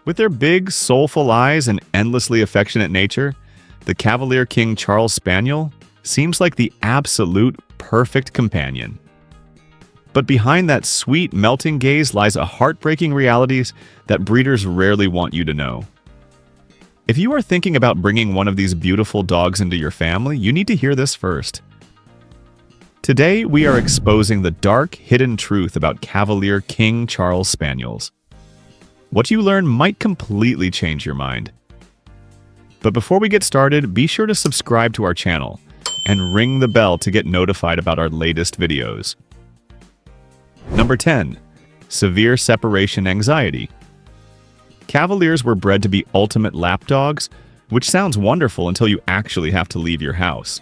With their big, soulful eyes and endlessly affectionate nature, the Cavalier King Charles Spaniel seems like the absolute perfect companion. But behind that sweet, melting gaze lies a heartbreaking reality that breeders rarely want you to know. If you are thinking about bringing one of these beautiful dogs into your family, you need to hear this first. Today, we are exposing the dark, hidden truth about Cavalier King Charles Spaniels. What you learn might completely change your mind. But before we get started, be sure to subscribe to our channel and ring the bell to get notified about our latest videos. Number 10. Severe separation anxiety. Cavaliers were bred to be ultimate lapdogs, which sounds wonderful until you actually have to leave your house.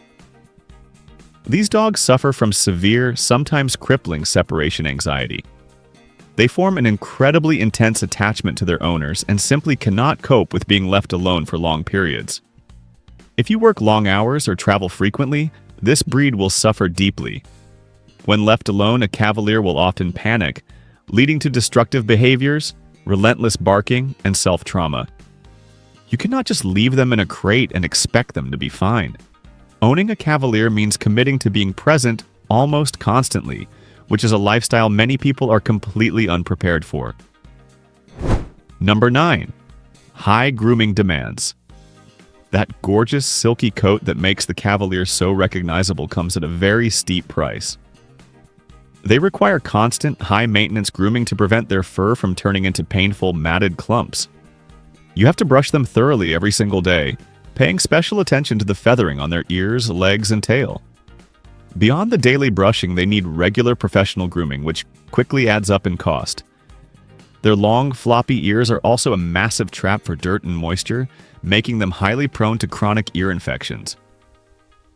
These dogs suffer from severe, sometimes crippling separation anxiety. They form an incredibly intense attachment to their owners and simply cannot cope with being left alone for long periods. If you work long hours or travel frequently, this breed will suffer deeply. When left alone, a Cavalier will often panic, leading to destructive behaviors, relentless barking, and self-trauma. You cannot just leave them in a crate and expect them to be fine. Owning a Cavalier means committing to being present almost constantly, which is a lifestyle many people are completely unprepared for. Number 9. High grooming demands. That gorgeous silky coat that makes the Cavalier so recognizable comes at a very steep price. They require constant, high-maintenance grooming to prevent their fur from turning into painful, matted clumps. You have to brush them thoroughly every single day, paying special attention to the feathering on their ears, legs, and tail. Beyond the daily brushing, they need regular professional grooming, which quickly adds up in cost. Their long, floppy ears are also a massive trap for dirt and moisture, making them highly prone to chronic ear infections.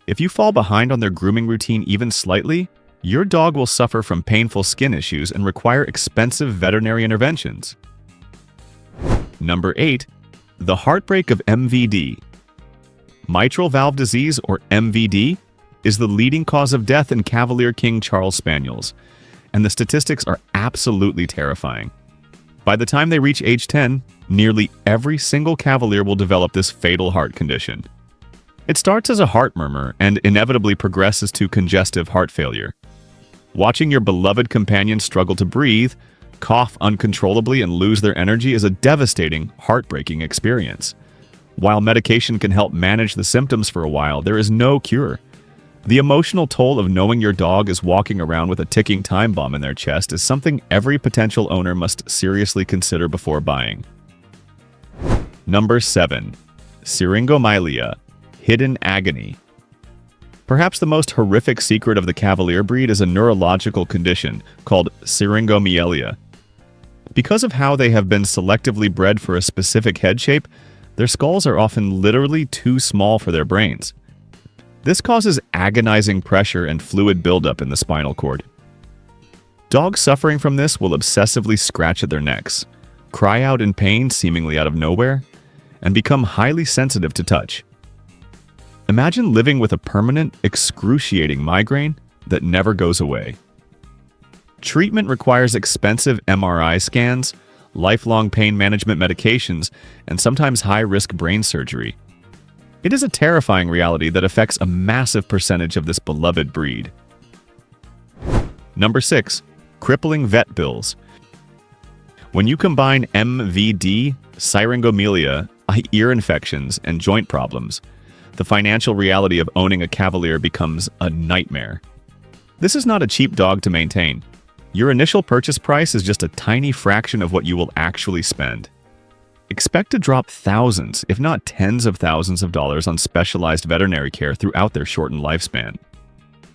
If you fall behind on their grooming routine even slightly, your dog will suffer from painful skin issues and require expensive veterinary interventions. Number 8. The heartbreak of MVD. Mitral valve disease, or MVD, is the leading cause of death in Cavalier King Charles Spaniels, and the statistics are absolutely terrifying. By the time they reach age 10, nearly every single Cavalier will develop this fatal heart condition. It starts as a heart murmur and inevitably progresses to congestive heart failure. Watching your beloved companion struggle to breathe, cough uncontrollably, and lose their energy is a devastating, heartbreaking experience. While medication can help manage the symptoms for a while, there is no cure. The emotional toll of knowing your dog is walking around with a ticking time bomb in their chest is something every potential owner must seriously consider before buying. Number 7. Syringomyelia, hidden agony. Perhaps the most horrific secret of the Cavalier breed is a neurological condition called syringomyelia. Because of how they have been selectively bred for a specific head shape, their skulls are often literally too small for their brains. This causes agonizing pressure and fluid buildup in the spinal cord. Dogs suffering from this will obsessively scratch at their necks, cry out in pain seemingly out of nowhere, and become highly sensitive to touch. Imagine living with a permanent, excruciating migraine that never goes away. Treatment requires expensive MRI scans, lifelong pain management medications, and sometimes high-risk brain surgery. It is a terrifying reality that affects a massive percentage of this beloved breed. Number 6. Crippling vet bills. When you combine MVD, syringomyelia, ear infections, and joint problems, the financial reality of owning a Cavalier becomes a nightmare. This is not a cheap dog to maintain. Your initial purchase price is just a tiny fraction of what you will actually spend. Expect to drop thousands, if not tens of thousands of dollars on specialized veterinary care throughout their shortened lifespan.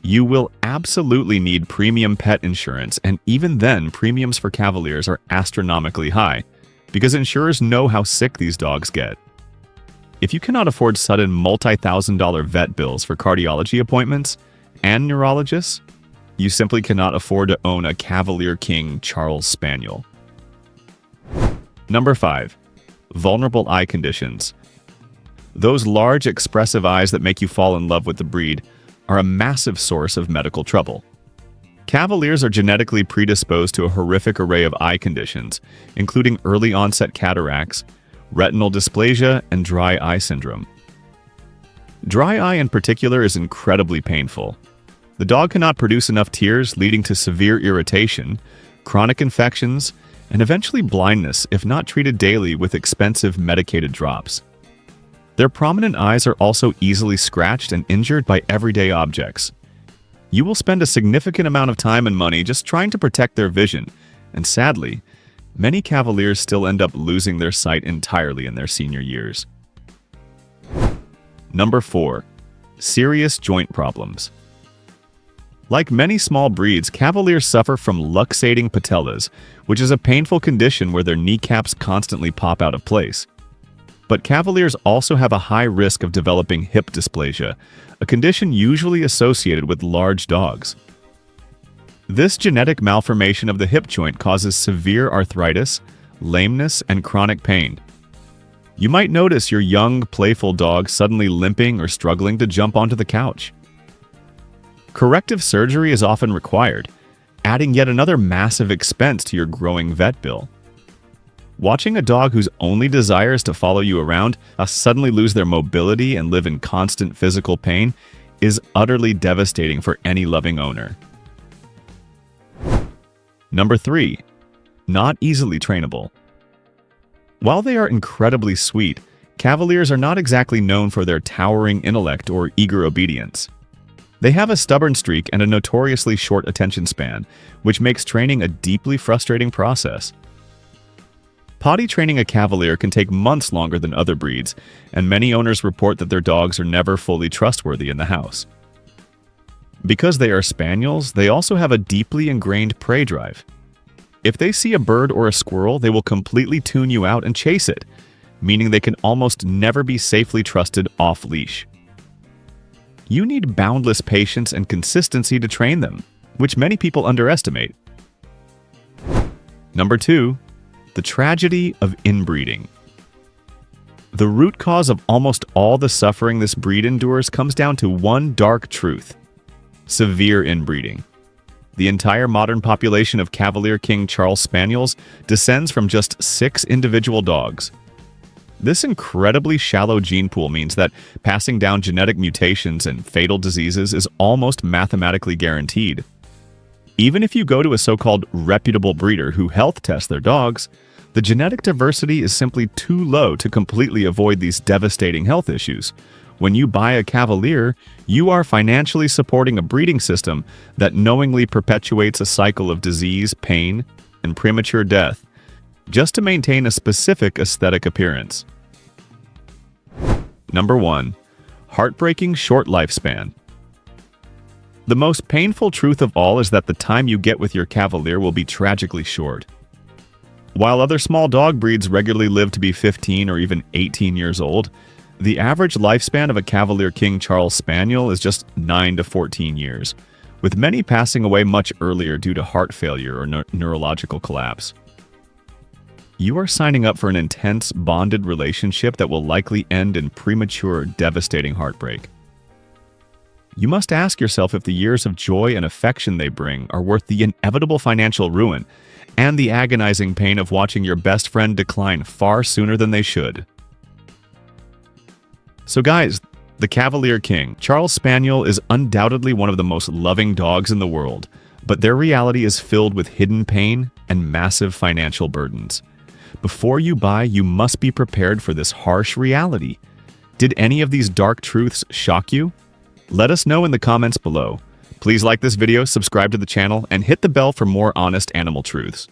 You will absolutely need premium pet insurance, and even then, premiums for Cavaliers are astronomically high, because insurers know how sick these dogs get. If you cannot afford sudden multi-thousand-dollar vet bills for cardiology appointments and neurologists, you simply cannot afford to own a Cavalier King Charles Spaniel. Number 5. Vulnerable eye conditions. Those large, expressive eyes that make you fall in love with the breed are a massive source of medical trouble. Cavaliers are genetically predisposed to a horrific array of eye conditions, including early-onset cataracts, retinal dysplasia, and dry eye syndrome. Dry eye in particular is incredibly painful. The dog cannot produce enough tears, leading to severe irritation, chronic infections, and eventually blindness if not treated daily with expensive medicated drops. Their prominent eyes are also easily scratched and injured by everyday objects. You will spend a significant amount of time and money just trying to protect their vision, and sadly, many Cavaliers still end up losing their sight entirely in their senior years. Number 4. Serious joint problems. Like many small breeds, Cavaliers suffer from luxating patellas, which is a painful condition where their kneecaps constantly pop out of place. But Cavaliers also have a high risk of developing hip dysplasia, a condition usually associated with large dogs. This genetic malformation of the hip joint causes severe arthritis, lameness, and chronic pain. You might notice your young, playful dog suddenly limping or struggling to jump onto the couch. Corrective surgery is often required, adding yet another massive expense to your growing vet bill. Watching a dog whose only desire is to follow you around suddenly lose their mobility and live in constant physical pain is utterly devastating for any loving owner. Number 3. Not easily trainable. While they are incredibly sweet, Cavaliers are not exactly known for their towering intellect or eager obedience. They have a stubborn streak and a notoriously short attention span, which makes training a deeply frustrating process. Potty training a Cavalier can take months longer than other breeds, and many owners report that their dogs are never fully trustworthy in the house. Because they are Spaniels, they also have a deeply ingrained prey drive. If they see a bird or a squirrel, they will completely tune you out and chase it, meaning they can almost never be safely trusted off-leash. You need boundless patience and consistency to train them, which many people underestimate. Number 2. The tragedy of inbreeding. The root cause of almost all the suffering this breed endures comes down to one dark truth: severe inbreeding. The entire modern population of Cavalier King Charles Spaniels descends from just 6 individual dogs. This incredibly shallow gene pool means that passing down genetic mutations and fatal diseases is almost mathematically guaranteed. Even if you go to a so-called reputable breeder who health tests their dogs, the genetic diversity is simply too low to completely avoid these devastating health issues. When you buy a Cavalier, you are financially supporting a breeding system that knowingly perpetuates a cycle of disease, pain, and premature death, just to maintain a specific aesthetic appearance. Number 1. Heartbreaking short lifespan. The most painful truth of all is that the time you get with your Cavalier will be tragically short. While other small dog breeds regularly live to be 15 or even 18 years old, the average lifespan of a Cavalier King Charles Spaniel is just 9 to 14 years, with many passing away much earlier due to heart failure or neurological collapse. You are signing up for an intense, bonded relationship that will likely end in premature, devastating heartbreak. You must ask yourself if the years of joy and affection they bring are worth the inevitable financial ruin and the agonizing pain of watching your best friend decline far sooner than they should. So guys, the Cavalier King Charles Spaniel is undoubtedly one of the most loving dogs in the world, but their reality is filled with hidden pain and massive financial burdens. Before you buy, you must be prepared for this harsh reality. Did any of these dark truths shock you? Let us know in the comments below. Please like this video, subscribe to the channel, and hit the bell for more honest animal truths.